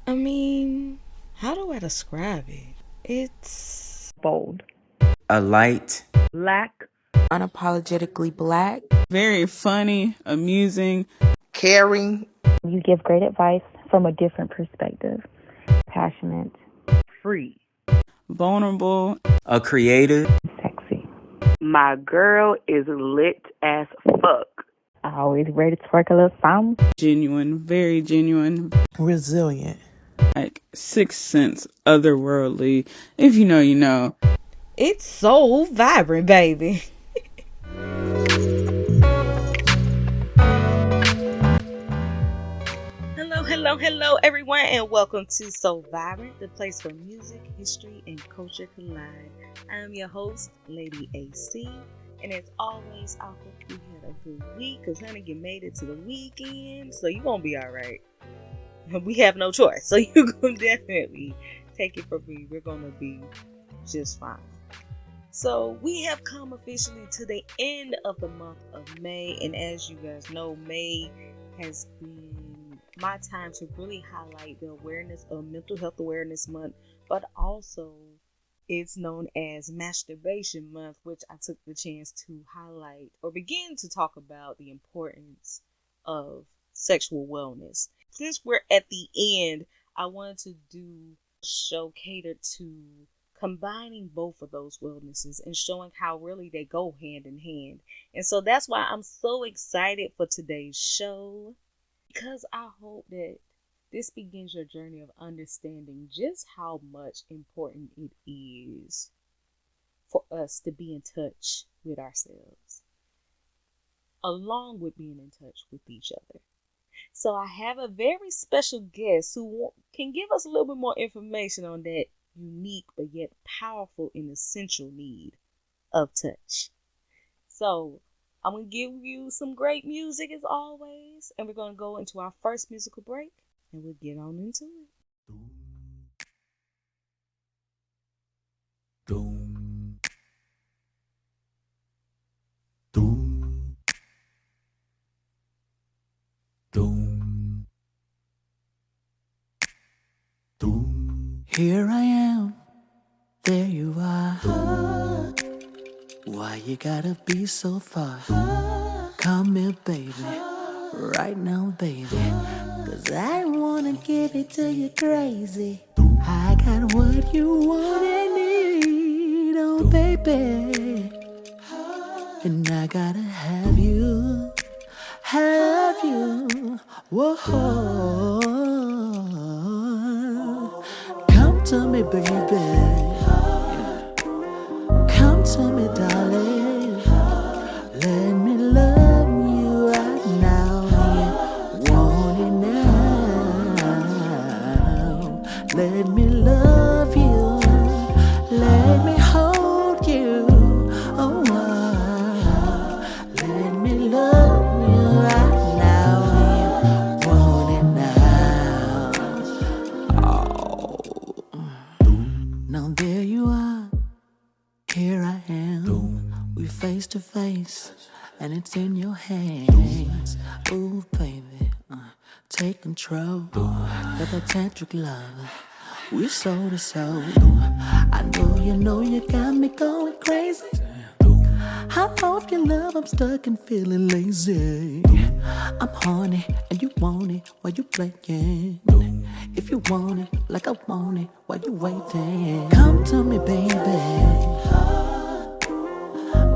I mean, how do I describe it? It's bold, a light, black, unapologetically black, very funny, amusing, caring, You give great advice from a different perspective. Passionate, free. vulnerable, a creative, sexy. My girl is lit as fuck. Always ready to twerk a little something. genuine, very genuine, resilient, like sixth sense, otherworldly. If you know, you know. it's so vibrant, baby. Hello, everyone, and welcome to So Vibrant, the place where music, history, and culture collide. I am your host, Lady AC, and as always, I hope you had a good week, because honey, you made it to the weekend, so you're going to be all right. We have no choice, so you're going to definitely take it from me. We're going to be just fine. So we have come officially to the end of the month of May, and as you guys know, May has been my time to really highlight the awareness of Mental Health Awareness Month, but also it's known as Masturbation Month, which I took the chance to highlight or begin to talk about the importance of sexual wellness. Since we're at the end, I wanted to do a show catered to combining both of those wellnesses and showing how really they go hand in hand. And so that's why I'm so excited for today's show, because I hope that this begins your journey of understanding just how much important it is for us to be in touch with ourselves, along with being in touch with each other. So I have a very special guest who can give us a little bit more information on that unique but yet powerful and essential need of touch. So I'm going to give you some great music as always, and we're going to go into our first musical break, and we'll get on into it. Here I am, there you are. Why you gotta be so far? Come here, baby, right now, baby. Cause I wanna give it to you crazy. I got what you want and need, oh baby. And I gotta have you, whoa. Come to me, baby. Come to me, darling. Let me love you right now. You want it now. Let me love you. Let me hold you. Oh, let me love you right now. You want it now. Oh. Now there you are. Here I am, we face to face, and it's in your hands. Ooh, baby, take control of that tantric love. We're soul to soul. I know you got me going crazy. I love your love, I'm stuck and feeling lazy. I'm horny and you want it while you playing. If you want it like I want it, why you waiting? Come to me, baby.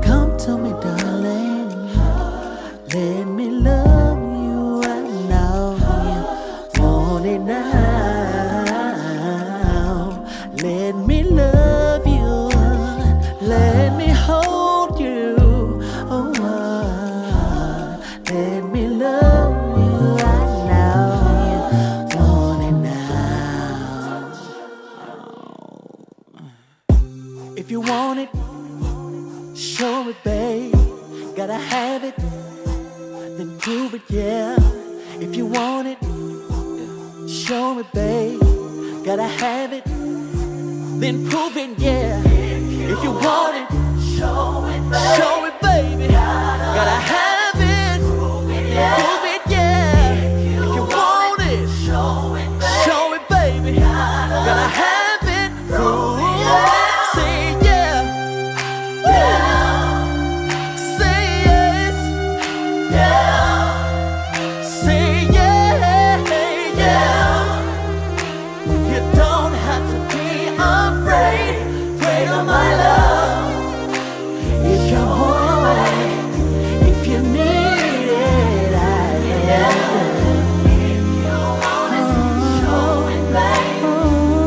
Come to me, darling. Let me love you right now. You want it now. Let me love you. Let me hold you. Oh, let me love you right now. You want it now. If you want it, show it, babe. Gotta have it, then prove it, yeah. If you want it, show it, babe. Gotta have it, then prove it, yeah. If you want it, show it, baby. Gotta have it, prove it, yeah. If you want it, show it, baby. Gotta have it. Ooh, say yeah. Say yes. Say yeah. You don't have to be afraid of my love. If you're hungry, if you need it, I am. If you want it, show it, babe.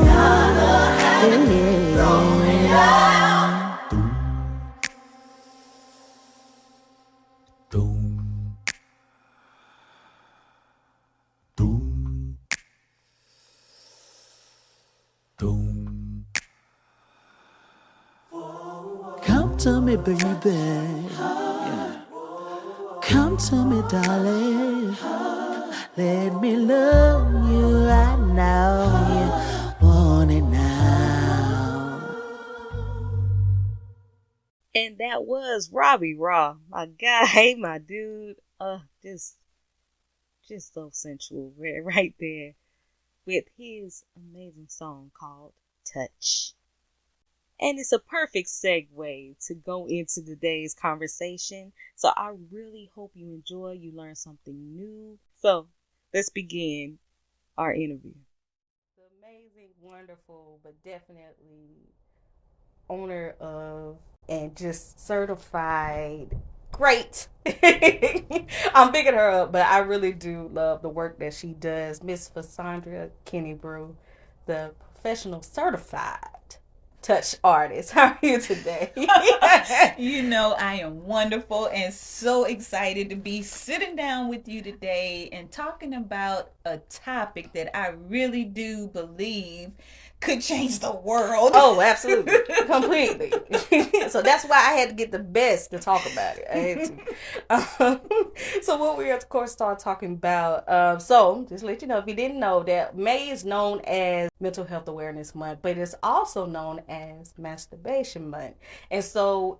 Gotta have it, throw it out. Come to me, baby. Come to me, darling. Let me love you. I know you want it now. And that was Rahbi, my guy, my dude. Just so sensual, right there, with his amazing song called Touch. And it's a perfect segue to go into today's conversation. So I really hope you enjoy, you learn something new. So let's begin our interview. Amazing, wonderful, but definitely owner of and just certified great. I'm picking her up, but I really do love the work that she does. Miss Versandra Kennebrew, the professional certified touch artist. How are you today? You know, I am wonderful and so excited to be sitting down with you today and talking about a topic that I really do believe could change the world. Oh, absolutely. Completely. So that's why I had to get the best to talk about it. I had to. So what we, of course, start talking about. So just to let you know, if you didn't know, that May is known as Mental Health Awareness Month, but it's also known as Masturbation Month. And so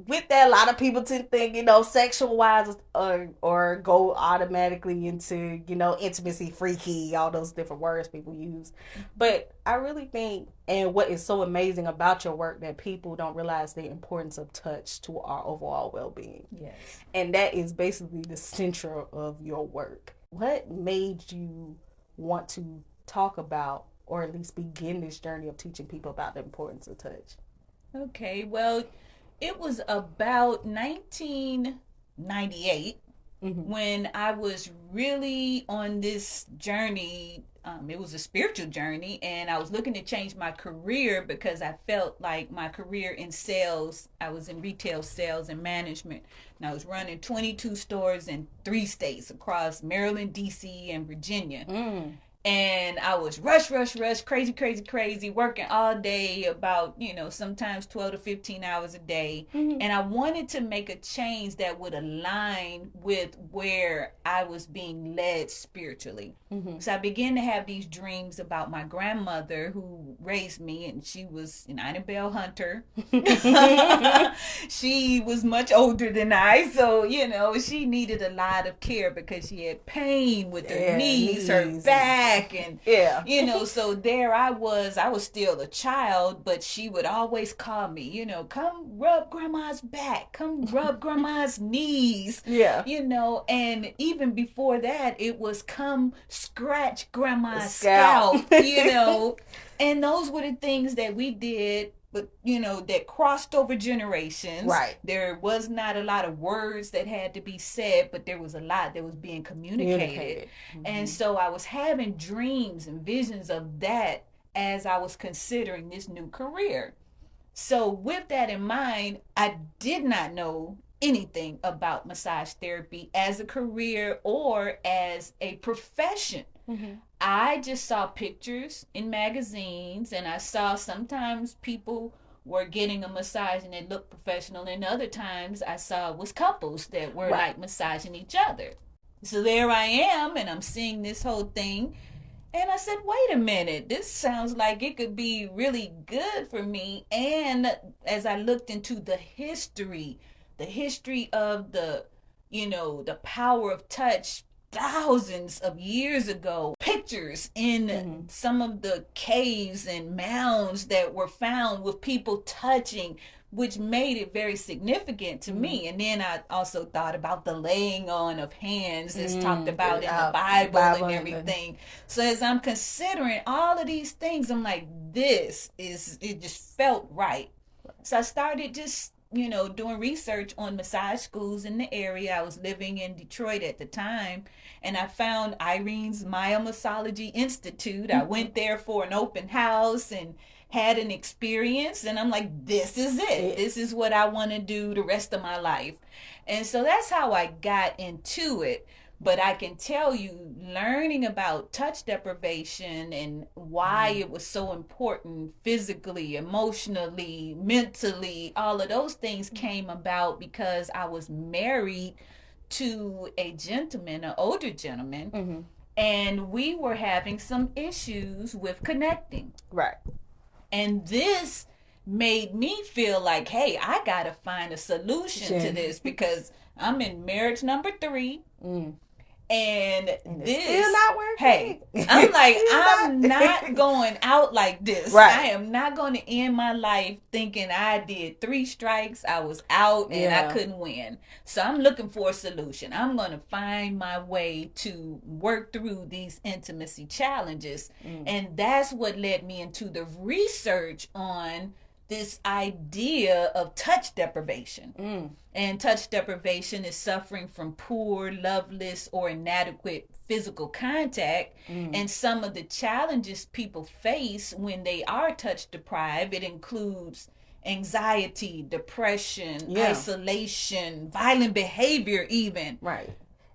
with that, a lot of people tend to think, sexual wise or go automatically into, intimacy, freaky, all those different words people use. But I really think, and what is so amazing about your work, that people don't realize the importance of touch to our overall well-being. Yes. And that is basically the center of your work. What made you want to talk about, or at least begin this journey of teaching people about the importance of touch? Okay, well, it was about 1998 when I was really on this journey. It was a spiritual journey, and I was looking to change my career because I felt like my career in sales, I was in retail sales and management, and I was running 22 stores in 3 states across Maryland, DC, and Virginia. And I was rush, crazy, working all day, about, sometimes 12 to 15 hours a day. And I wanted to make a change that would align with where I was being led spiritually. So I began to have these dreams about my grandmother who raised me, and she was an Annabelle Hunter. She was much older than I, so, she needed a lot of care because she had pain with her knees, her back, and, so there I was still a child, but she would always call me, come rub grandma's back, come rub grandma's knees, and even before that, it was come scratch grandma's scalp, and those were the things that we did, but that crossed over generations. Right. There was not a lot of words that had to be said, but there was a lot that was being communicated. And so I was having dreams and visions of that as I was considering this new career. So with that in mind, I did not know anything about massage therapy as a career or as a profession. I just saw pictures in magazines, and I saw sometimes people were getting a massage and it looked professional, and other times I saw it was couples that were like massaging each other. So there I am, and I'm seeing this whole thing, and I said, wait a minute, this sounds like it could be really good for me. And as I looked into the history of the power of touch thousands of years ago, pictures in some of the caves and mounds that were found with people touching, which made it very significant to me. And then I also thought about the laying on of hands that's talked about in the Bible and everything. So as I'm considering all of these things, I'm like, it just felt right. So I started just, doing research on massage schools in the area. I was living in Detroit at the time, and I found Irene's Myomassology Institute. I went there for an open house and had an experience, and I'm like, this is it. This is what I want to do the rest of my life. And so that's how I got into it. But I can tell you, learning about touch deprivation and why it was so important physically, emotionally, mentally, all of those things came about because I was married to a gentleman, an older gentleman, and we were having some issues with connecting. Right. And this made me feel like, hey, I got to find a solution to this because I'm in marriage number 3. And this still not working. Hey, I'm like, I'm not going out like this. Right. I am not going to end my life thinking I did 3 strikes, I was out, and I couldn't win. So I'm looking for a solution. I'm going to find my way to work through these intimacy challenges. And that's what led me into the research on this idea of touch deprivation. And touch deprivation is suffering from poor, loveless, or inadequate physical contact. And some of the challenges people face when they are touch deprived, it includes anxiety, depression, isolation, violent behavior even. Right.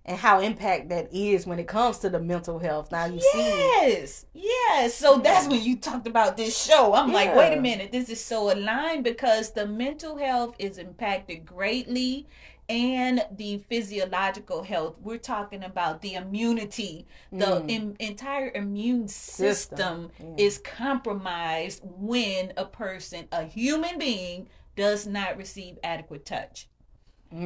And how impact that is when it comes to the mental health. Now you see. Yes. So that's when you talked about this show. I'm like, wait a minute, this is so aligned because the mental health is impacted greatly and the physiological health. We're talking about the immunity. The entire immune system is compromised when a person, a human being, does not receive adequate touch.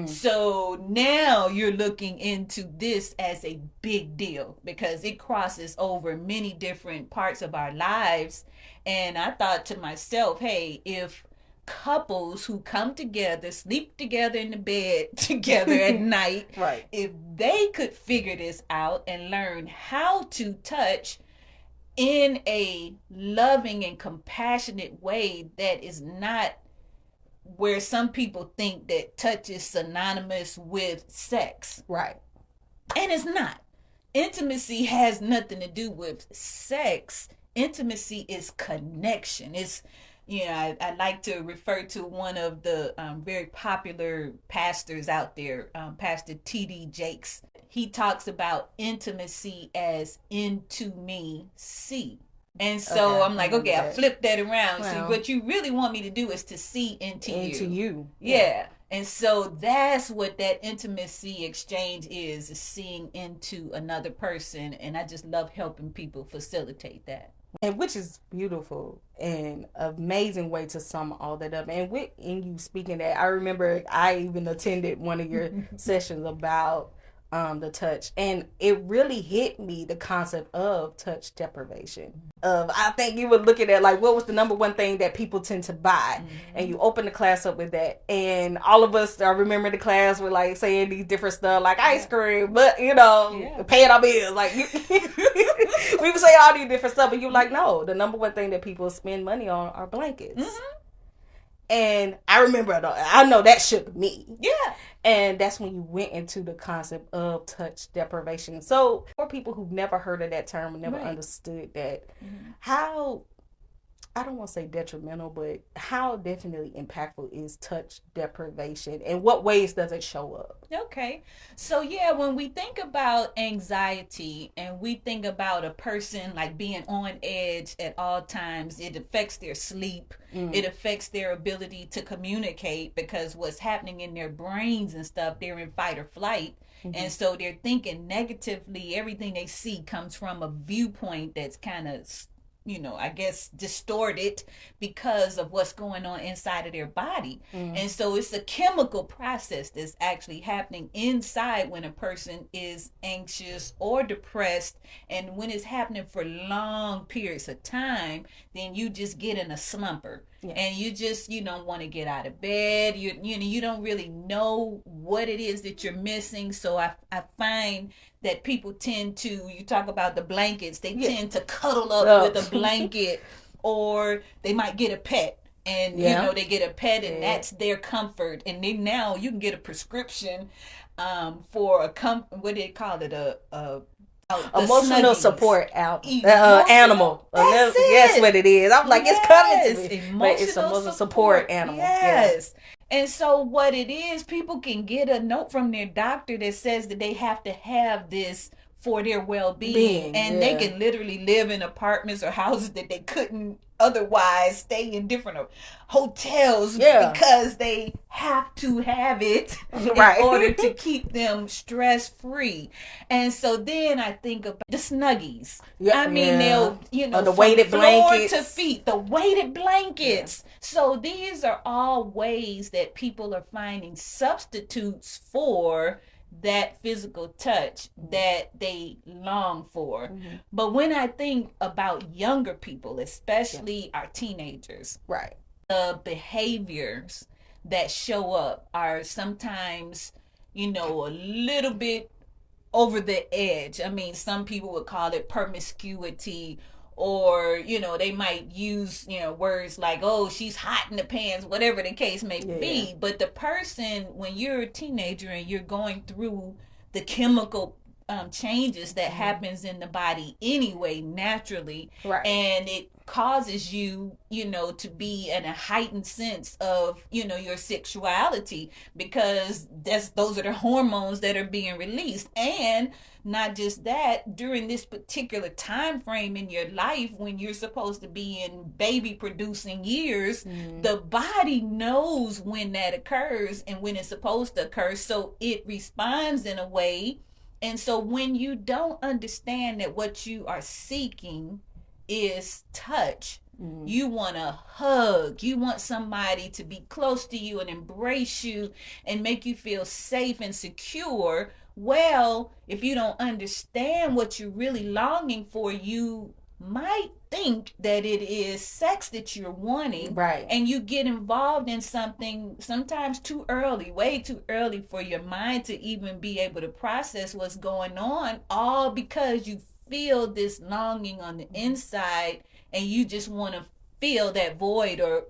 So now you're looking into this as a big deal because it crosses over many different parts of our lives. And I thought to myself, hey, if couples who come together, sleep together in the bed together at night, if they could figure this out and learn how to touch in a loving and compassionate way that is not where some people think that touch is synonymous with sex. Right. And it's not. Intimacy has nothing to do with sex. Intimacy is connection. It's, I like to refer to one of the very popular pastors out there, Pastor T.D. Jakes. He talks about intimacy as into me, see. And so I'm like, okay, I flipped that around. So what you really want me to do is to see into you. Yeah. And so that's what that intimacy exchange is seeing into another person. And I just love helping people facilitate that. And which is beautiful and amazing way to sum all that up. And in you speaking that, I remember I even attended one of your sessions about the touch, and it really hit me, the concept of touch deprivation. I think you were looking at like what was the number one thing that people tend to buy, and you open the class up with that, and all of us, I remember the class were like saying these different stuff like ice cream, but paying our bills, like we would say all these different stuff, but you're like, no, the number one thing that people spend money on are blankets. And I remember, I know that shook me. Yeah. And that's when you went into the concept of touch deprivation. So for people who've never heard of that term and never understood that, how, I don't want to say detrimental, but how definitely impactful is touch deprivation, and what ways does it show up? Okay. So when we think about anxiety and we think about a person like being on edge at all times, it affects their sleep. It affects their ability to communicate because what's happening in their brains and stuff, they're in fight or flight. And so they're thinking negatively. Everything they see comes from a viewpoint that's kind of I guess distorted because of what's going on inside of their body. And so it's a chemical process that's actually happening inside when a person is anxious or depressed. And when it's happening for long periods of time, then you just get in a slumper. And you just don't want to get out of bed. You don't really know what it is that you're missing. So I find that people tend to, you talk about the blankets, they tend to cuddle up with a blanket, or they might get a pet. And they get a pet, and that's their comfort. And then now you can get a prescription for what do they call it, emotional support animal. That's what it is. I'm like, it's coming to me, but it's emotional support animal. Yes. And so what it is, people can get a note from their doctor that says that they have to have this for their well-being, and they can literally live in apartments or houses that they couldn't otherwise stay in, different hotels, because they have to have it in order to keep them stress-free. And so then I think about the Snuggies. They'll the weighted blankets to feet, the weighted blankets. So these are all ways that people are finding substitutes for that physical touch that they long for. But when I think about younger people, especially our teenagers, the behaviors that show up are sometimes, a little bit over the edge. I mean, some people would call it promiscuity, or they might use words like, oh, she's hot in the pants, whatever the case may be. But the person, when you're a teenager and you're going through the chemical changes that happens in the body anyway, naturally, and it causes you to be in a heightened sense of your sexuality, because those are the hormones that are being released. And not just that, during this particular time frame in your life when you're supposed to be in baby producing years, the body knows when that occurs and when it's supposed to occur, so it responds in a way. And so when you don't understand that what you are seeking is touch, you want a hug, you want somebody to be close to you and embrace you and make you feel safe and secure. Well, if you don't understand what you're really longing for, you might think that it is sex that you're wanting, and you get involved in something sometimes too early, way too early for your mind to even be able to process what's going on, all because you feel this longing on the inside and you just want to feel that void, or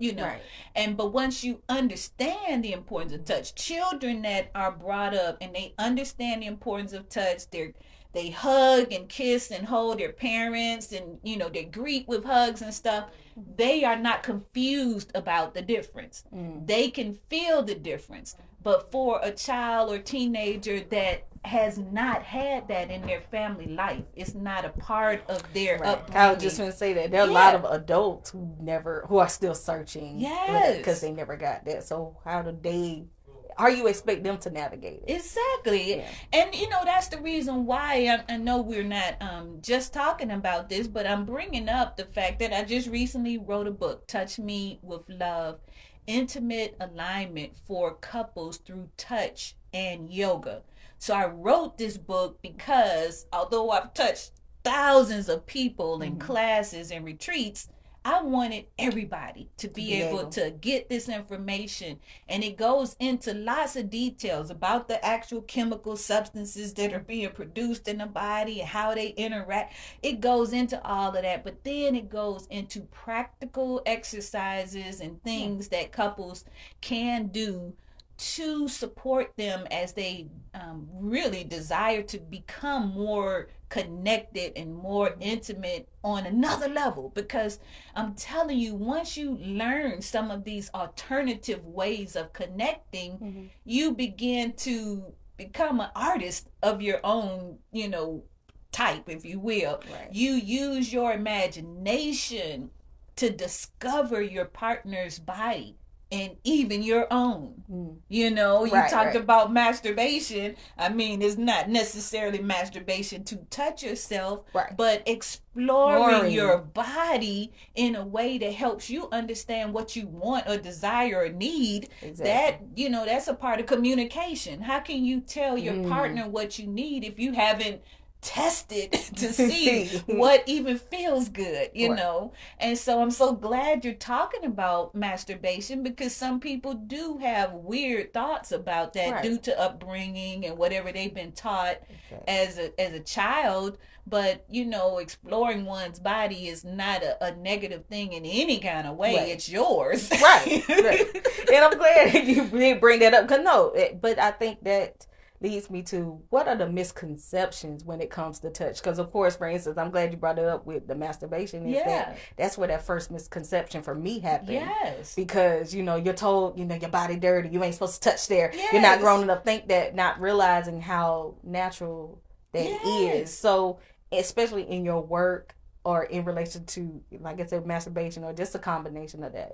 but once you understand the importance of touch, children that are brought up and they understand the importance of touch, they hug and kiss and hold their parents, and they greet with hugs and stuff. They are not confused about the difference. They can feel the difference. But for a child or teenager that has not had that in their family life, it's not a part of their upbringing. I was just going to say that there are a lot of adults who are still searching, because they never got that. So how you expect them to navigate it? Exactly. And that's the reason why I know we're not just talking about this, but I'm bringing up the fact that I just recently wrote a book, Touch Me with Love, Intimate Alignment for Couples Through Touch and Yoga. So I wrote this book because although I've touched thousands of people in classes and retreats, I wanted everybody to be able to get this information. And it goes into lots of details about the actual chemical substances that are being produced in the body and how they interact. It goes into all of that, but then it goes into practical exercises and things that couples can do to support them as they really desire to become more connected and more intimate on another level. Because I'm telling you, once you learn some of these alternative ways of connecting, you begin to become an artist of your own, type, if you will. You use your imagination to discover your partner's body and even your own. You know, you talked about masturbation. I mean, it's not necessarily masturbation to touch yourself, but exploring your body in a way that helps you understand what you want or desire or need. That, you know, that's a part of communication. How can you tell your partner what you need if you haven't tested to see what even feels good, you know? And so I'm so glad you're talking about masturbation, because some people do have weird thoughts about that due to upbringing and whatever they've been taught as a child. But, you know, exploring one's body is not a negative thing in any kind of way. It's yours. Right. And I'm glad you did bring that up, because but I think that leads me to, what are the misconceptions when it comes to touch? Because, of course, for instance, I'm glad you brought it up with the masturbation. That's where that first misconception for me happened. Because, you know, you're told, you know, your body dirty, you ain't supposed to touch there. You're not grown enough to think that, not realizing how natural that is. So, especially in your work or in relation to, like I said, masturbation, or just a combination of that.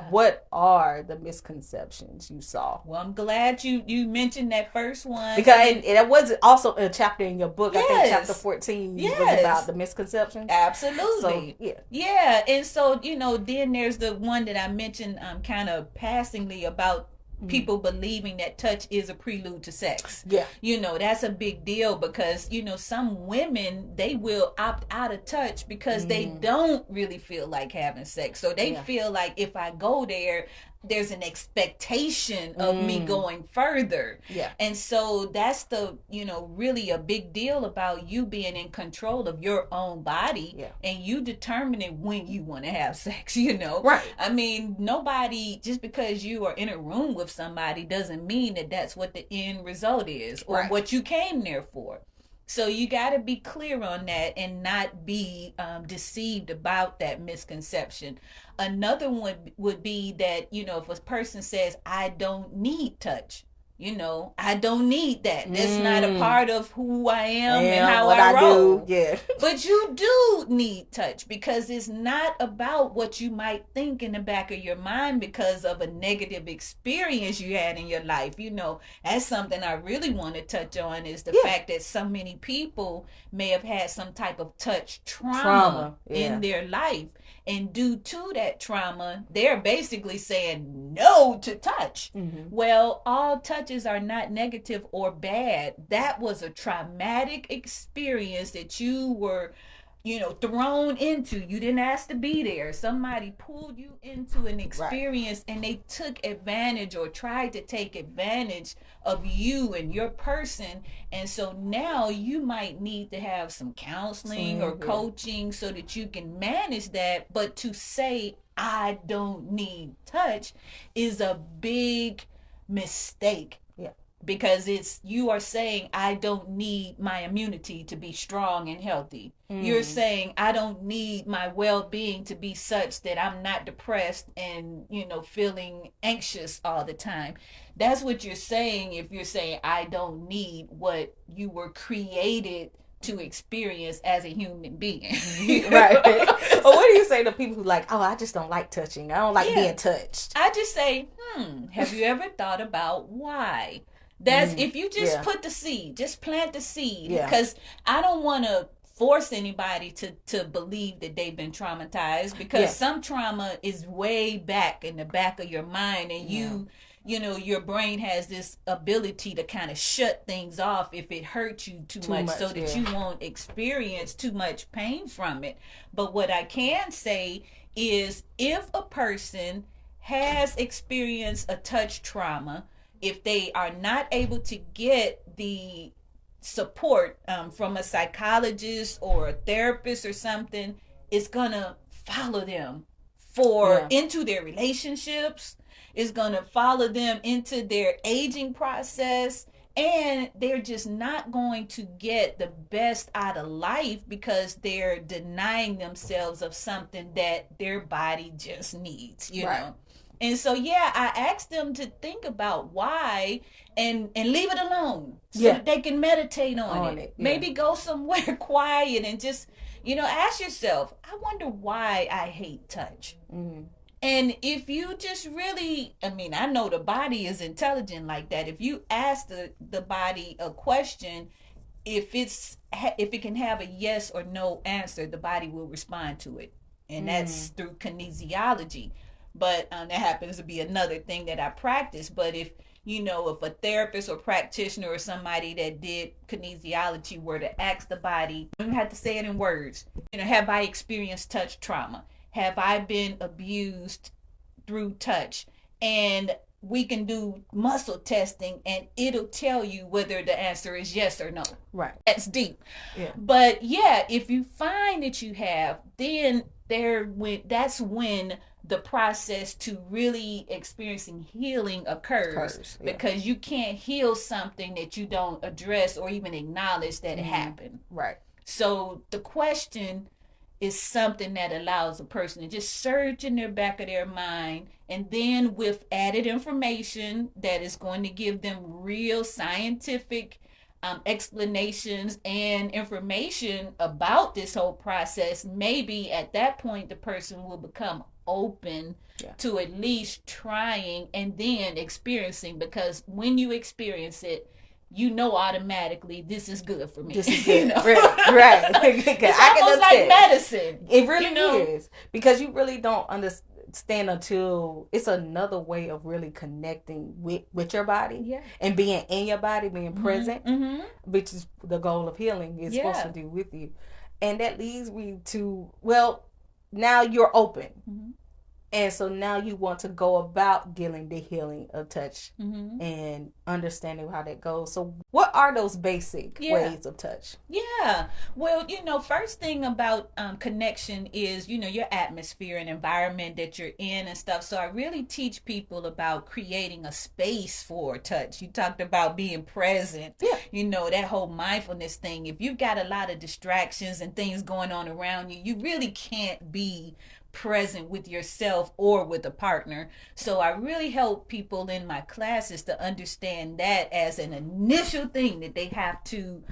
What are the misconceptions you saw? Well, I'm glad you mentioned that first one. Because that was also a chapter in your book. I think chapter 14 was about the misconceptions. Absolutely. So, yeah. And so, you know, then there's the one that I mentioned kind of passingly about people believing that touch is a prelude to sex. You know, that's a big deal, because, you know, some women, they will opt out of touch because they don't really feel like having sex. So they feel like, if I go there, there's an expectation of me going further. And so that's the, you know, really a big deal about you being in control of your own body and you determining when you want to have sex, you know. I mean, nobody, just because you are in a room with somebody doesn't mean that that's what the end result is or what you came there for. So you got to be clear on that and not be deceived about that misconception. Another one would be that, you know, if a person says, I don't need touch, you know, I don't need that. That's not a part of who I am and how I roll. But you do need touch, because it's not about what you might think in the back of your mind because of a negative experience you had in your life. You know, that's something I really want to touch on, is the fact that so many people may have had some type of touch trauma in their life. And due to that trauma, they're basically saying no to touch. Well, all touches are not negative or bad. That was a traumatic experience that you were, you know, thrown into. You didn't ask to be there. Somebody pulled you into an experience and they took advantage or tried to take advantage of you and your person. And so now you might need to have some counseling or coaching so that you can manage that. But to say, I don't need touch, is a big mistake. Because you are saying, I don't need my immunity to be strong and healthy. You're saying, I don't need my well-being to be such that I'm not depressed and, you know, feeling anxious all the time. That's what you're saying if you're saying, I don't need what you were created to experience as a human being. Well, what do you say to people who like, I just don't like touching. I don't like being touched. I just say, have you ever thought about why? That's if you just put the seed, just plant the seed. Because I don't want to force anybody to believe that they've been traumatized, because some trauma is way back in the back of your mind, and you know, your brain has this ability to kind of shut things off if it hurts you too much so that you won't experience too much pain from it. But what I can say is, if a person has experienced a touch trauma, if they are not able to get the support from a psychologist or a therapist or something, it's gonna follow them into their relationships. It's gonna follow them into their aging process, and they're just not going to get the best out of life because they're denying themselves of something that their body just needs, you know. And so, I asked them to think about why and leave it alone so that they can meditate on it. Maybe go somewhere quiet and just, you know, ask yourself, I wonder why I hate touch. And if you just really, I mean, I know the body is intelligent like that. If you ask the body a question, if it can have a yes or no answer, the body will respond to it, and that's through kinesiology. But that happens to be another thing that I practice. But if if a therapist or practitioner or somebody that did kinesiology were to ask the body, you don't have to say it in words. Have I experienced touch trauma? Have I been abused through touch? And we can do muscle testing and it'll tell you whether the answer is yes or no. Right. That's deep. Yeah. But yeah, if you find that you have, then that's when the process to really experiencing healing occurs. Yeah. Because you can't heal something that you don't address or even acknowledge that it happened. Right. So the question is something that allows a person to just search in their back of their mind, and then with added information that is going to give them real scientific explanations and information about this whole process, maybe at that point the person will become open to at least trying and then experiencing, because when you experience it, automatically this is good for me. This is good. Right. It's almost like medicine. It really is. Because you really don't understand until it's another way of really connecting with your body and being in your body, being present, which is the goal of healing is supposed to do with you. And that leads me to, now you're open. And so now you want to go about getting the healing of touch and understanding how that goes. So what are those basic ways of touch? Yeah. Well, first thing about connection is, your atmosphere and environment that you're in and stuff. So I really teach people about creating a space for touch. You talked about being present. Yeah. That whole mindfulness thing. If you've got a lot of distractions and things going on around you, you really can't be present with yourself or with a partner. So I really help people in my classes to understand that as an initial thing that they have to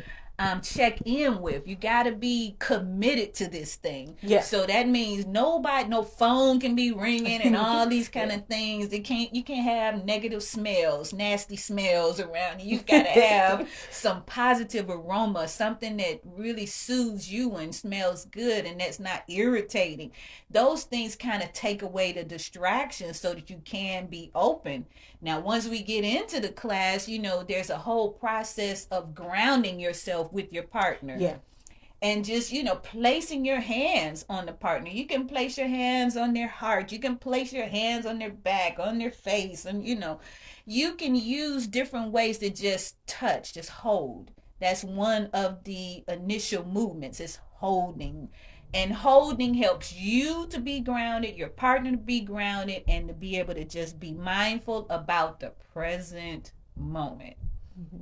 check in with. You got to be committed to this thing. Yeah. So that means no phone can be ringing and all these kind of things. You can't have negative smells, nasty smells around you. You've got to have some positive aroma, something that really soothes you and smells good and that's not irritating. Those things kind of take away the distractions so that you can be open. Now, once we get into the class, there's a whole process of grounding yourself with your partner. Yeah. And just, placing your hands on the partner. You can place your hands on their heart. You can place your hands on their back, on their face. And, you can use different ways to just touch, just hold. That's one of the initial movements, is holding. And holding helps you to be grounded, your partner to be grounded, and to be able to just be mindful about the present moment.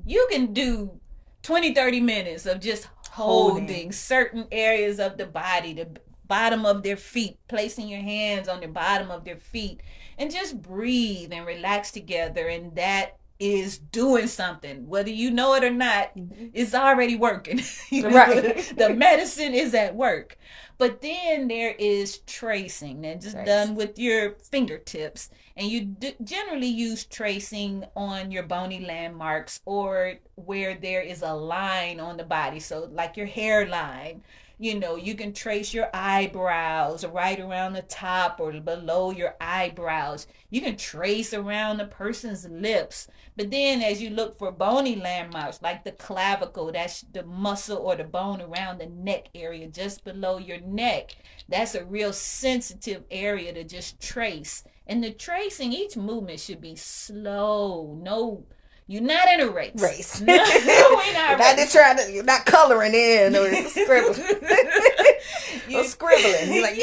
You can do 20-30 minutes of just holding certain areas of the body, the bottom of their feet, placing your hands on the bottom of their feet, and just breathe and relax together. And that is doing something, whether you know it or not. It's already working. Right. The medicine is at work. But then there is tracing, and just done with your fingertips, and you generally use tracing on your bony landmarks or where there is a line on the body. So like your hairline, you can trace your eyebrows right around the top or below your eyebrows. You can trace around the person's lips. But then as you look for bony landmarks, like the clavicle, that's the muscle or the bone around the neck area, just below your neck. That's a real sensitive area to just trace. And the tracing, each movement should be slow. You're not in a race. No, you're not coloring in or scribbling. You're scribbling. You're like,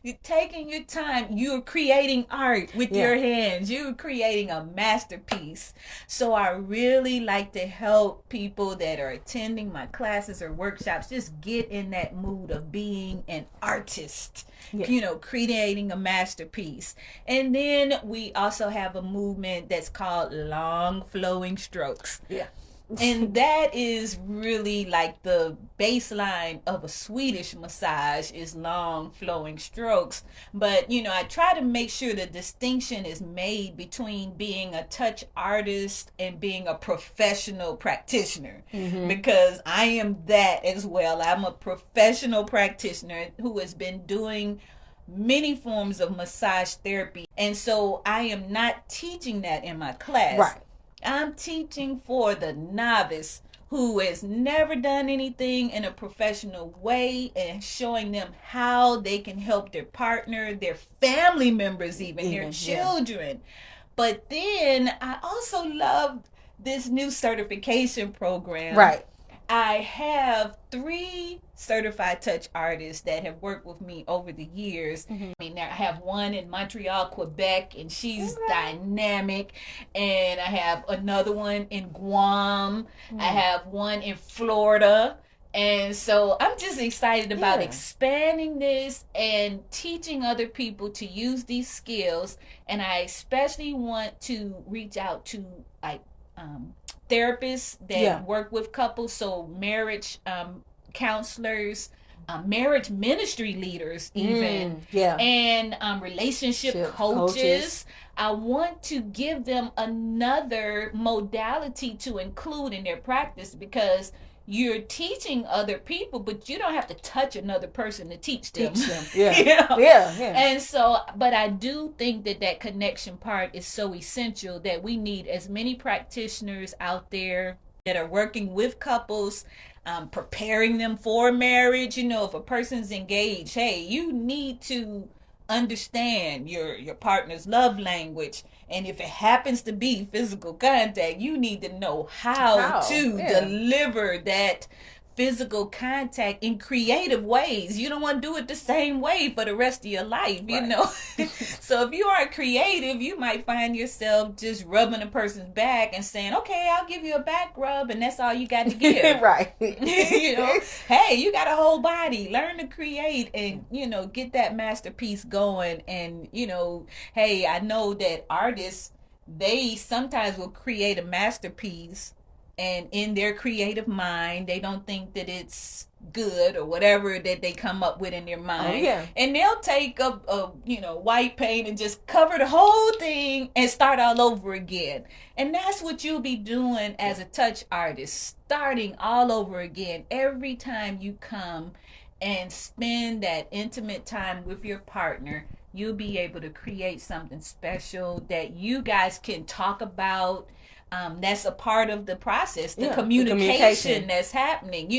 You're taking your time. You're creating art with your hands. You're creating a masterpiece. So I really like to help people that are attending my classes or workshops just get in that mood of being an artist. Creating a masterpiece. And then we also have a movement that's called long flowing strokes. And that is really like the baseline of a Swedish massage is long flowing strokes. But I try to make sure the distinction is made between being a touch artist and being a professional practitioner, because I am that as well. I'm a professional practitioner who has been doing many forms of massage therapy, and so I am not teaching that in my class. Right. I'm teaching for the novice who has never done anything in a professional way, and showing them how they can help their partner, their family members, even their children. But then I also love this new certification program. Right. I have 3 certified touch artists that have worked with me over the years. I mean, I have one in Montreal, Quebec, and she's dynamic. And I have another one in Guam. I have one in Florida. And so I'm just excited about expanding this and teaching other people to use these skills. And I especially want to reach out to therapists that work with couples, so marriage counselors, marriage ministry leaders, even, and relationship coaches. I want to give them another modality to include in their practice, because you're teaching other people, but you don't have to touch another person to teach them. And so, but I do think that connection part is so essential, that we need as many practitioners out there that are working with couples, preparing them for marriage. If a person's engaged, hey, you need to understand your partner's love language, and if it happens to be physical contact, you need to know how to deliver that physical contact in creative ways. You don't want to do it the same way for the rest of your life, So if you aren't creative, you might find yourself just rubbing a person's back and saying, okay, I'll give you a back rub, and that's all you got to give. Hey, you got a whole body. Learn to create and get that masterpiece going. And hey, I know that artists, they sometimes will create a masterpiece, and in their creative mind, they don't think that it's good or whatever that they come up with in their mind. And they'll take a white paint and just cover the whole thing and start all over again. And that's what you'll be doing as a touch artist, starting all over again every time you come and spend that intimate time with your partner. You'll be able to create something special that you guys can talk about. That's a part of the process, the communication that's happening,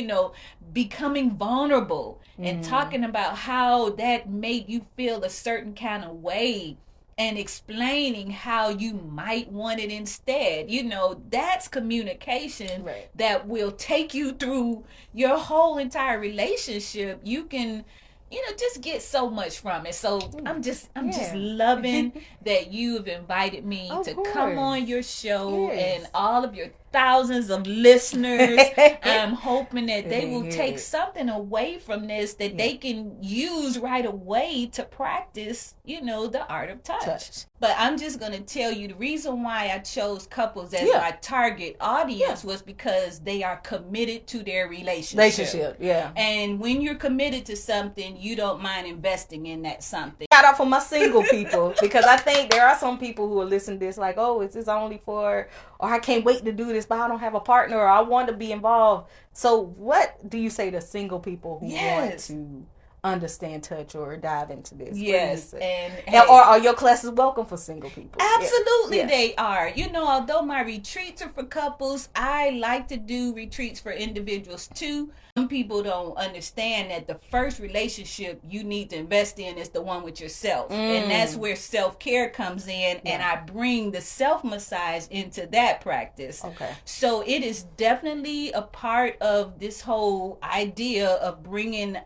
becoming vulnerable and talking about how that made you feel a certain kind of way, and explaining how you might want it instead. That's communication that will take you through your whole entire relationship. You can just get so much from it. So I'm just loving that you've invited me to come on your show, and all of your thousands of listeners. I'm hoping that they will take something away from this that they can use right away to practice, the art of touch. But I'm just going to tell you, the reason why I chose couples as my target audience was because they are committed to their relationship. And when you're committed to something, you don't mind investing in that something. Shout out for my single people, because I think there are some people who are listening to this like, oh, is this only for, or I can't wait to do this, but I don't have a partner, or I want to be involved. So what do you say to single people who want to understand touch or dive into this? And or are your classes welcome for single people? Absolutely, they are. Although my retreats are for couples, I like to do retreats for individuals too. Some people don't understand that the first relationship you need to invest in is the one with yourself. And that's where self-care comes in. And I bring the self-massage into that practice. So it is definitely a part of this whole idea of bringing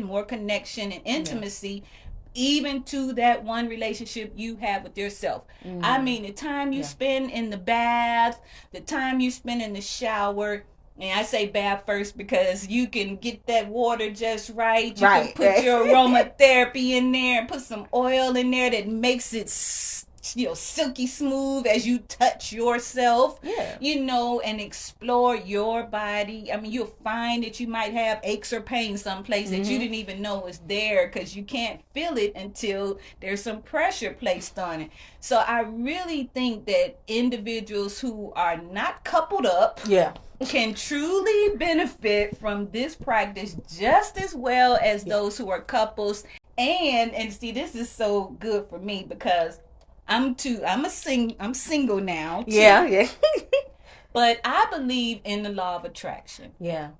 more connection and intimacy, even to that one relationship you have with yourself. I mean, the time you spend in the bath, the time you spend in the shower. And I say bath first because you can get that water just right. You can put your aromatherapy in there and put some oil in there that makes it silky smooth as you touch yourself, Yeah. and explore your body. I mean, you'll find that you might have aches or pains someplace that you didn't even know was there, because you can't feel it until there's some pressure placed on it. So I really think that individuals who are not coupled up can truly benefit from this practice just as well as those who are couples. And see, this is so good for me because I'm single now too. Yeah. But I believe in the law of attraction. Yeah.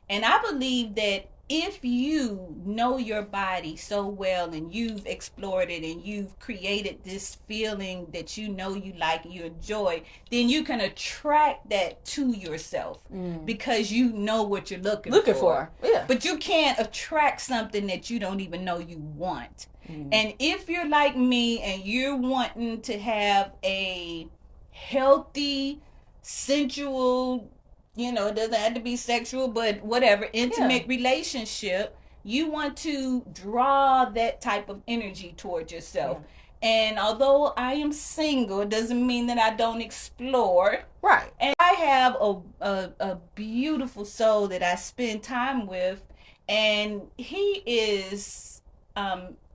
And I believe that if you know your body so well and you've explored it and you've created this feeling that you know you like and you enjoy, then you can attract that to yourself because you know what you're looking for. Yeah. But you can't attract something that you don't even know you want. And if you're like me and you're wanting to have a healthy, sensual, it doesn't have to be sexual, but whatever, intimate relationship, you want to draw that type of energy towards yourself. And although I am single, it doesn't mean that I don't explore. Right. And I have a beautiful soul that I spend time with, and he is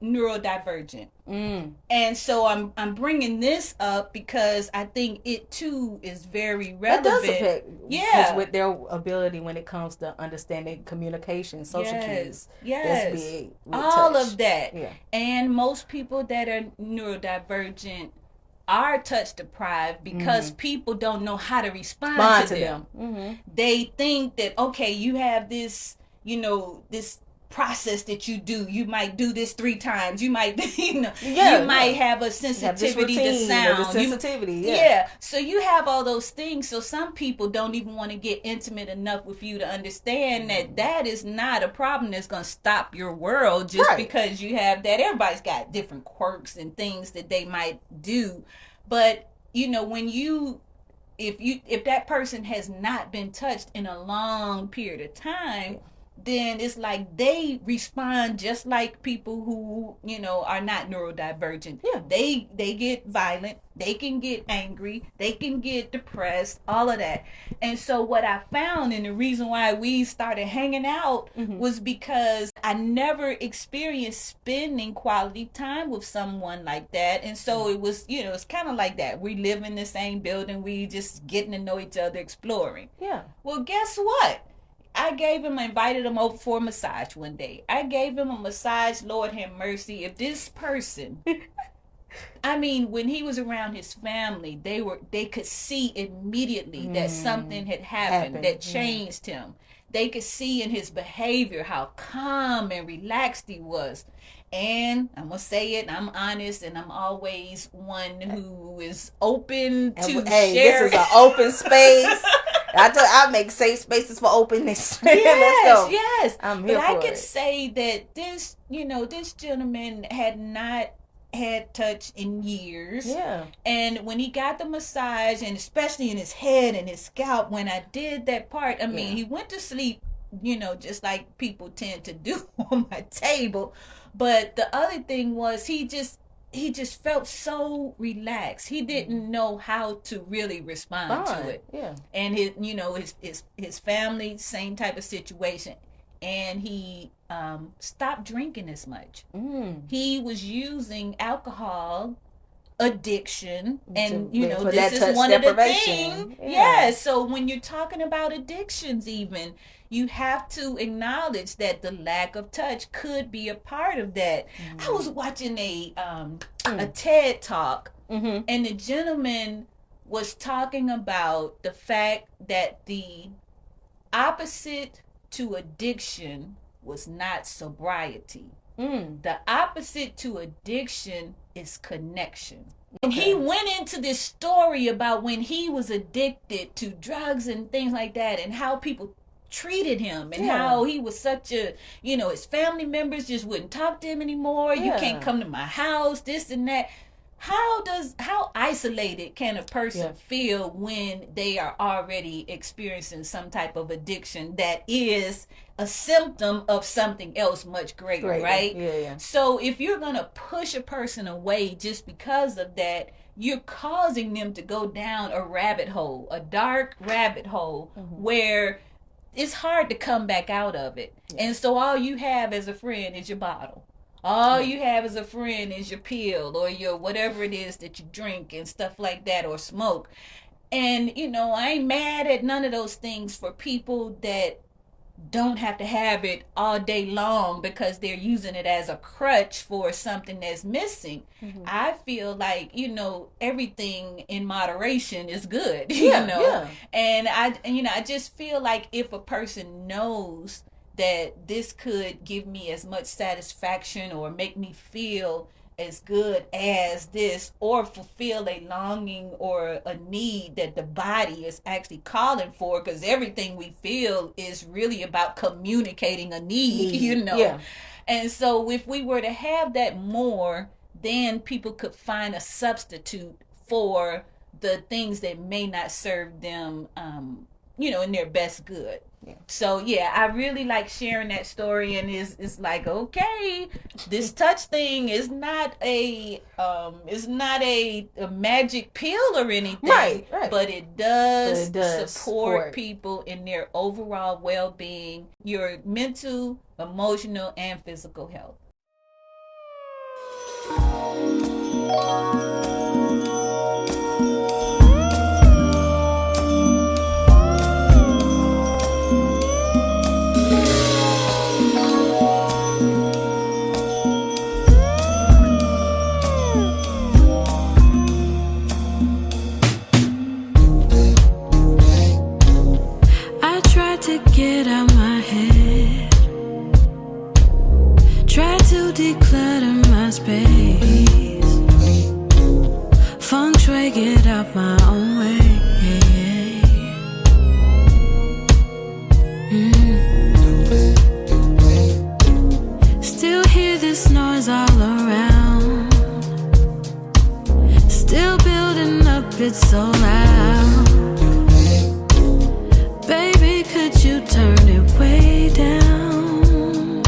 neurodivergent. And so I'm bringing this up because I think it too is very relevant. That does affect with their ability when it comes to understanding communication, social cues. That's big. All of that. Yeah. And most people that are neurodivergent are touch deprived because people don't know how to respond to them. They think that, okay, you have this, this process that you do. You might do this 3 times. You might, you might have a sensitivity to sound. So you have all those things. So some people don't even want to get intimate enough with you to understand that is not a problem that's going to stop your world just because you have that. Everybody's got different quirks and things that they might do. But, when if that person has not been touched in a long period of time, then it's like they respond just like people who, are not neurodivergent. Yeah. They get violent, they can get angry, they can get depressed, all of that. And so what I found, and the reason why we started hanging out was because I never experienced spending quality time with someone like that. And so it was, it's kind of like that. We live in the same building, we just getting to know each other, exploring. Yeah. Well, guess what? I invited him over for a massage one day. I gave him a massage, Lord have mercy. If this person, when he was around his family, they could see immediately that something had happened that changed him. They could see in his behavior how calm and relaxed he was. And I'm going to say it, I'm honest, and I'm always one who is open to share. This is an open space. I make safe spaces for openness. Let's go. Yes. I'm here but for I can it. say that this, this gentleman had not had touch in years. Yeah. And when he got the massage, and especially in his head and his scalp, when I did that part, he went to sleep, just like people tend to do on my table. But the other thing was he just felt so relaxed. He didn't know how to really respond to it. Yeah. And his family, same type of situation. And he stopped drinking as much. He was using alcohol addiction, and this is one of the things. Yeah. So when you're talking about addictions, even you have to acknowledge that the lack of touch could be a part of that. I was watching a TED talk, and the gentleman was talking about the fact that the opposite to addiction was not sobriety. The opposite to addiction is connection. And he went into this story about when he was addicted to drugs and things like that, and how people treated him, and how he was such a, his family members just wouldn't talk to him anymore. You can't come to my house, this and that. how isolated can a person feel when they are already experiencing some type of addiction that is a symptom of something else much greater, right? Yeah. So if you're gonna push a person away just because of that, you're causing them to go down a rabbit hole, a dark rabbit hole, where it's hard to come back out of it. And so all you have as a friend is your bottle. All you have as a friend is your pill or your whatever it is that you drink and stuff like that, or smoke. And, I ain't mad at none of those things for people that don't have to have it all day long because they're using it as a crutch for something that's missing. I feel like, everything in moderation is good, And I just feel like if a person knows that this could give me as much satisfaction or make me feel as good as this, or fulfill a longing or a need that the body is actually calling for, because everything we feel is really about communicating a need. And so if we were to have that more, then people could find a substitute for the things that may not serve them in their best good. So I really like sharing that story, and it's like, okay, this touch thing is not a magic pill or anything, right. But it does support people in their overall well-being, your mental, emotional, and physical health. To get out my head, try to declutter my space, feng shui, get out my own way. Still hear this noise all around, still building up, it's so loud. Baby, could you turn it way down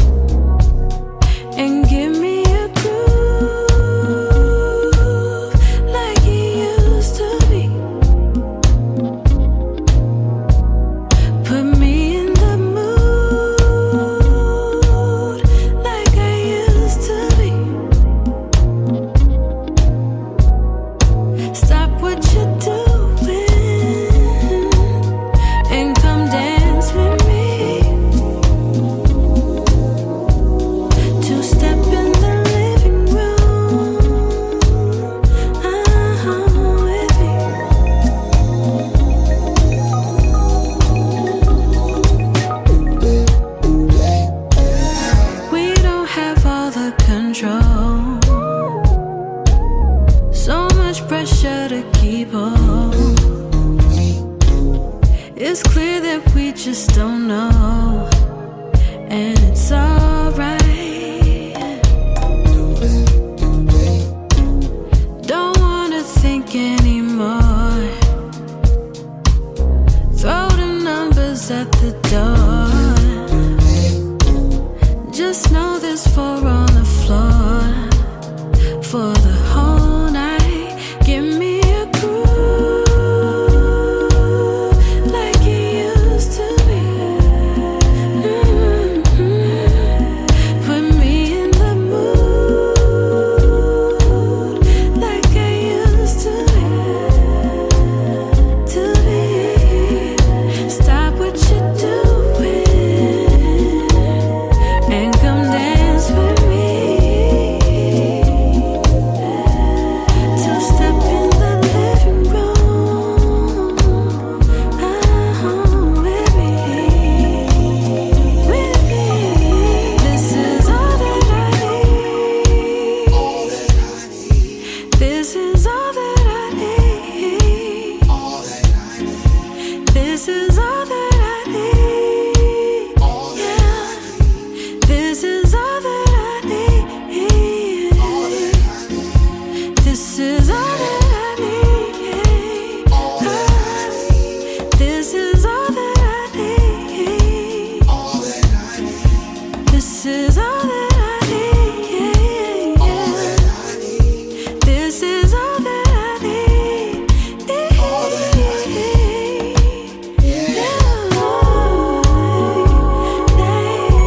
and give me a groove like you used to be? Put me in the mood like I used to be. Stop what you're doing. It's clear that we just don't know, and it's alright. Don't wanna think anymore. Throw the numbers at the door. Just know there's 4 on the floor for the whole night. Give me a groove like you used to be. This is all that I need. This is all that I need. All that I need. This is all that I need. All that I need. This is all that I need. All that I need. All that I need.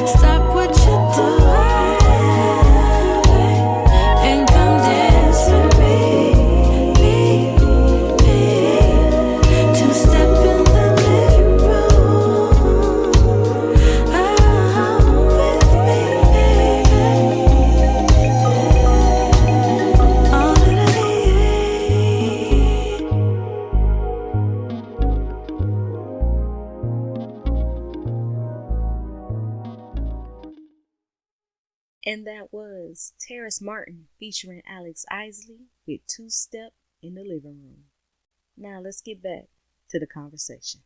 Stop what you're doing and come dance with me. To step in the living room, with me. All that I need. And that was Terrace Martin featuring Alex Isley with Two Step in the Living Room. Now let's get back to the conversation.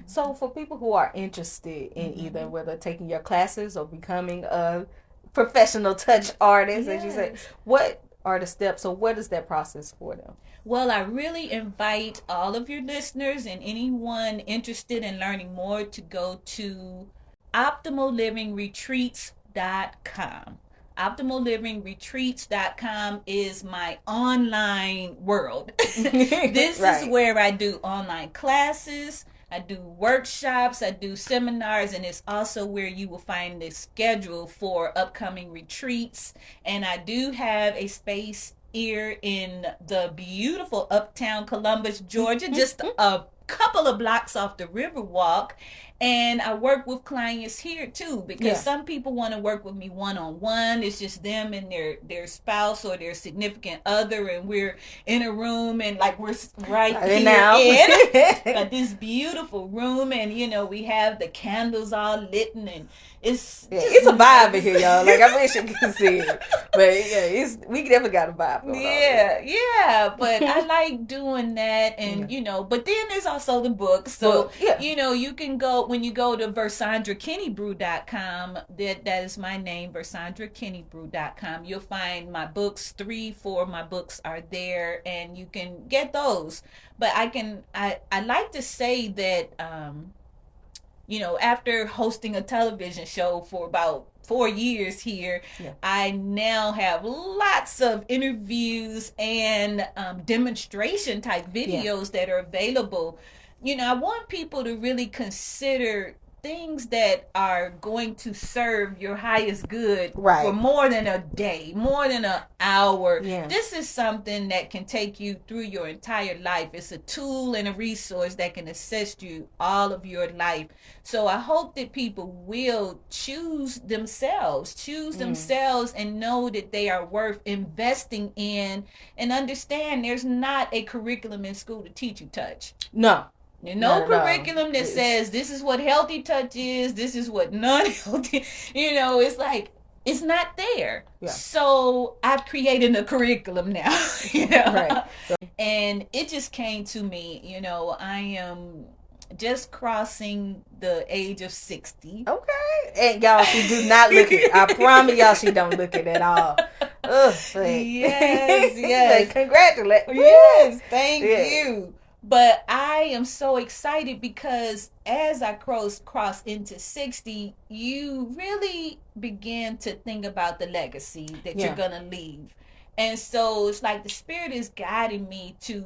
So for people who are interested in either whether taking your classes or becoming a professional touch artist, as you say, what are the steps or what is that process for them? Well, I really invite all of your listeners and anyone interested in learning more to go to optimallivingretreats.com. optimallivingretreats.com is my online world. This is where I do online classes, I do workshops, I do seminars, and it's also where you will find the schedule for upcoming retreats. And I do have a space here in the beautiful uptown Columbus, Georgia, just a couple of blocks off the Riverwalk. And I work with clients here too, because some people want to work with me one-on-one. It's just them and their spouse or their significant other, and we're in a room and like we're right here now in this beautiful room, and we have the candles all lit, and it's a vibe in here, y'all. Like I wish you could see it, but we definitely got a vibe going on. But I like doing that, and but then there's also the books. So you can go when you go to VersandraKennebrew.com. That is my name, VersandraKennebrew.com. You'll find my books. 3-4 of my books are there, and you can get those. But I like to say that after hosting a television show for about 4 years here, I now have lots of interviews and demonstration type videos that are available. I want people to really consider things that are going to serve your highest good for more than a day, more than an hour. This is something that can take you through your entire life. It's a tool and a resource that can assist you all of your life. So I hope that people will choose themselves and know that they are worth investing in, and understand there's not a curriculum in school to teach you touch. No curriculum that says this is what healthy touch is, this is what non-healthy, it's like, it's not there. So I've created a curriculum now, and it just came to me, I am just crossing the age of 60. Okay. And y'all, she do not look it. I promise y'all she don't look it at all. Yes. Congratulations. Yes, thank you. But I am so excited because as I cross into 60, you really begin to think about the legacy that you're going to leave. And so it's like the Spirit is guiding me to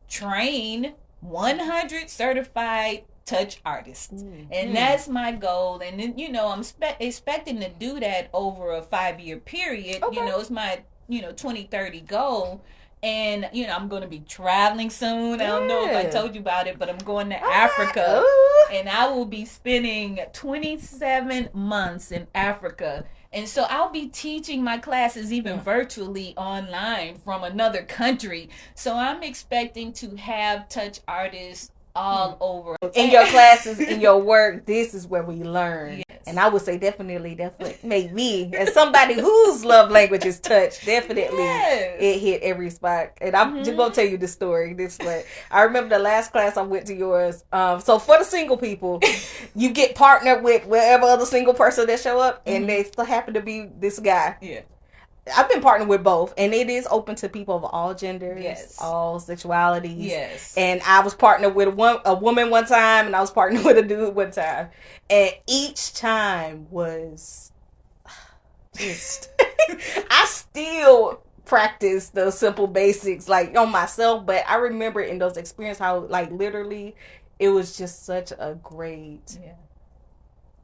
train 100 certified touch artists. And that's my goal. And then, I'm expecting to do that over a 5-year period. It's my, 2030 goal. And, I'm going to be traveling soon. I don't know if I told you about it, but I'm going to Africa. And I will be spending 27 months in Africa. And so I'll be teaching my classes even virtually online from another country. So I'm expecting to have touch artists all over. In your classes, in your work, this is where we learn. Yes. And I would say definitely that's what made me, as somebody whose love language is touch, definitely it hit every spot. And I'm just gonna tell you this story. This way, I remember the last class I went to yours. So for the single people, you get partnered with whatever other single person that show up, and they still happen to be this guy. Yeah. I've been partnered with both, and it is open to people of all genders, all sexualities. Yes. And I was partnered with a woman one time, and I was partnered with a dude one time. And each time was just... I still practice the simple basics, like, on myself, but I remember in those experiences how, like, literally, it was just such a great...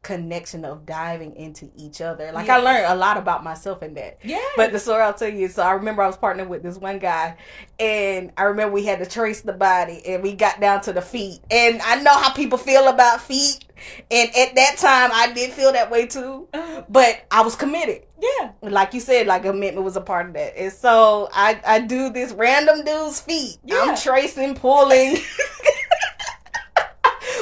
connection of diving into each other. Like, I learned a lot about myself in that. Yeah. But the story I'll tell you, so I remember I was partnered with this one guy, and I remember we had to trace the body, and we got down to the feet. And I know how people feel about feet, and at that time I did feel that way too. But I was committed. Yeah. Like you said, like, commitment was a part of that. And so I do this random dude's feet. Yeah. I'm tracing, pulling.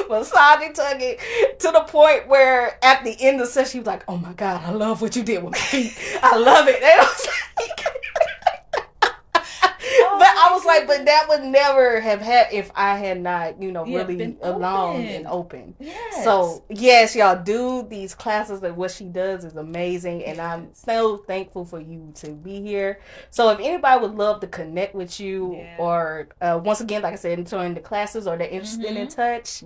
Massaging, tugging, to the point where at the end of the session, he was like, "Oh my God, I love what you did with my feet. I love it." And I was like, but I was like, but that would never have happened if I had not, really alone and open. Yes. So yes, y'all do these classes, and what she does is amazing, and I'm so thankful for you to be here. So if anybody would love to connect with you, or once again, like I said, join the classes, or they're interested in touch,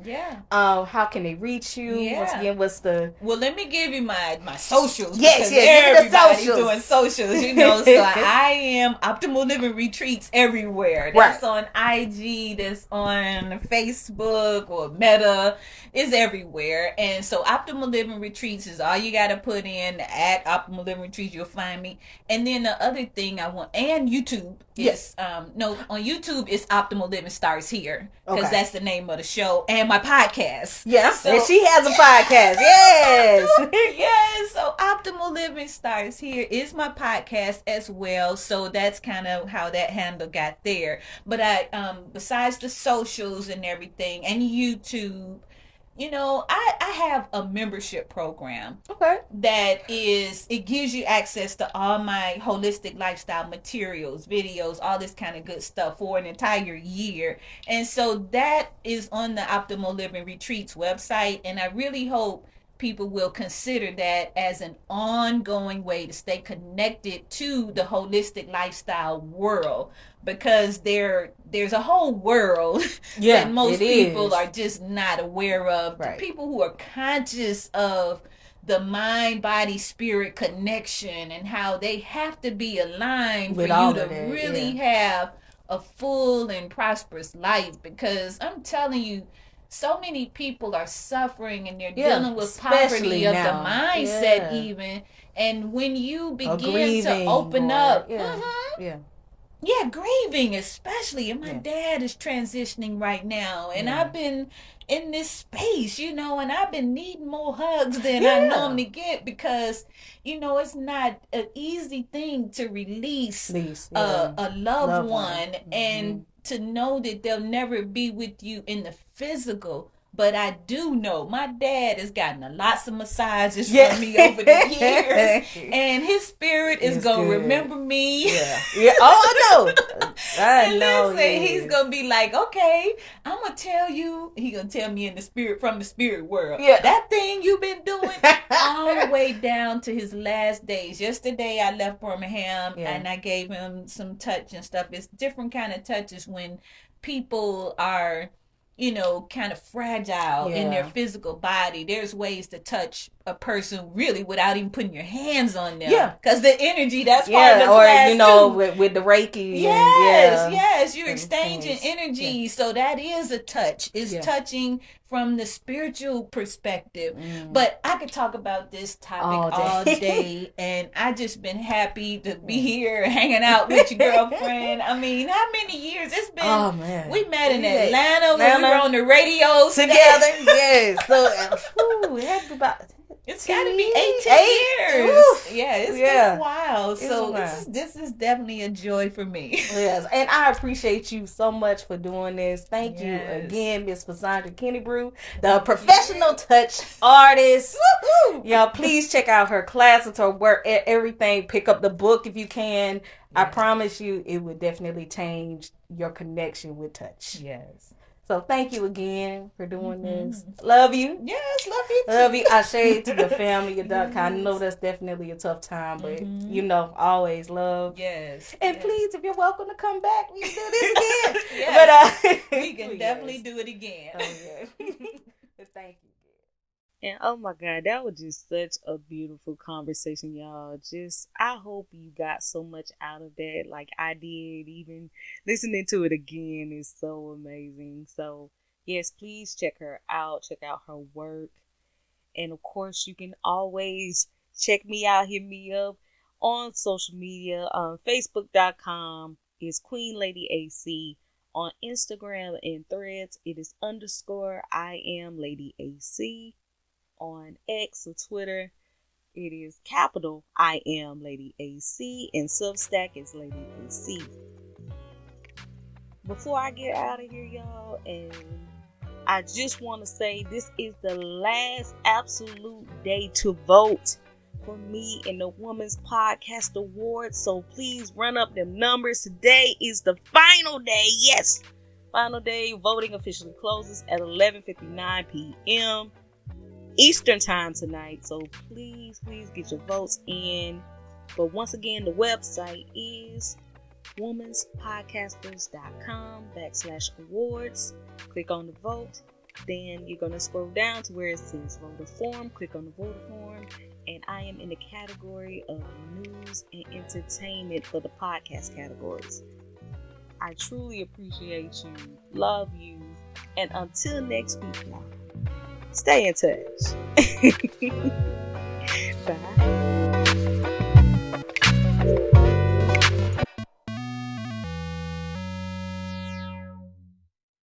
how can they reach you? Once again, what's the... Well, let me give you my socials. Yes, everybody's doing socials, So I am Optimal Living Retreats everywhere. That's on IG, that's on Facebook or Meta. It's everywhere. And so Optimal Living Retreats is all you got to put in. At Optimal Living Retreats, you'll find me. And then the other thing I want, and YouTube is, on YouTube, it's Optimal Living Starts Here. Because that's the name of the show. And my podcast. Yes. So, and she has a podcast. Yes. Yes. So Optimal Living Starts Here is my podcast as well. So that's kind of how that handle got there. But I, besides the socials and everything, and YouTube, I have a membership program. Okay. It gives you access to all my holistic lifestyle materials, videos, all this kind of good stuff for an entire year. And so that is on the Optimal Living Retreats website. And I really hope people will consider that as an ongoing way to stay connected to the holistic lifestyle world, because there's a whole world that most people are just not aware of. Right. The people who are conscious of the mind, body, spirit connection, and how they have to be aligned with for you to really have a full and prosperous life. Because I'm telling you, so many people are suffering, and they're dealing with poverty of the mindset even. And when you begin to open up, grieving especially. And my dad is transitioning right now, and I've been in this space, and I've been needing more hugs than I normally get, because, it's not an easy thing to release a loved one, and to know that they'll never be with you in the physical. But I do know my dad has gotten lots of massages from me over the years, and his spirit is going to remember me. Oh, I know. He's going to be like, okay, I'm going to tell you. He's going to tell me from the spirit world. That thing you've been doing all the way down to his last days. Yesterday, I left Birmingham, and I gave him some touch and stuff. It's different kind of touches when people are, kind of fragile in their physical body. There's ways to touch a person really without even putting your hands on them. Yeah. Because the energy, that's part of the class too. With the Reiki. Yes, you're exchanging energy. Yeah. So that is a touch. It's touching from the spiritual perspective. But I could talk about this topic all day. And I just been happy to be here hanging out with your girlfriend. I mean, how many years? It's been, we met in Atlanta when we were on the radio together. Yes. So, it had to be about It's got to be 18 years. Oof. Yeah, it's been a while. It's So a while. this is definitely a joy for me. Yes, and I appreciate you so much for doing this. Thank you Yes. again, Miss Versandra Kennebrew, the professional touch artist. Y'all, please check out her classes, her work, everything. Pick up the book if you can. Yes. I promise you, it will definitely change your connection with touch. Yes. So thank you again for doing this. Love you. Yes, love you too. Love you. I shade to your family, your dog. I know that's definitely a tough time, but you know, always love. Yes. And please, if you're welcome to come back, we can do this again. Yes. But we can definitely do it again. Oh, yeah. But thank you. And oh my God, that was just such a beautiful conversation, y'all. I hope you got so much out of that like I did. Even listening to it again is so amazing. So, yes, please check her out. Check out her work. And of course, you can always check me out, hit me up on social media. Facebook.com is Queen Lady AC. On Instagram and Threads, it is _ I am Lady AC. On X or Twitter, it is capital I am Lady AC, and Substack is Lady AC. Before I get out of here, y'all, and I just want to say this is the last absolute day to vote for me in the Women's Podcast Awards. So please run up them numbers. Today is the final day. Yes, final day. Voting officially closes at 11:59 p.m. Eastern time tonight. So please get your votes in. But once again, the website is womanspodcasters.com/awards. Click on the vote. Then you're going to scroll down to where it says vote a form. Click on the vote form. And I am in the category of news and entertainment for the podcast categories. I truly appreciate you. Love you. And until next week, y'all, stay in touch.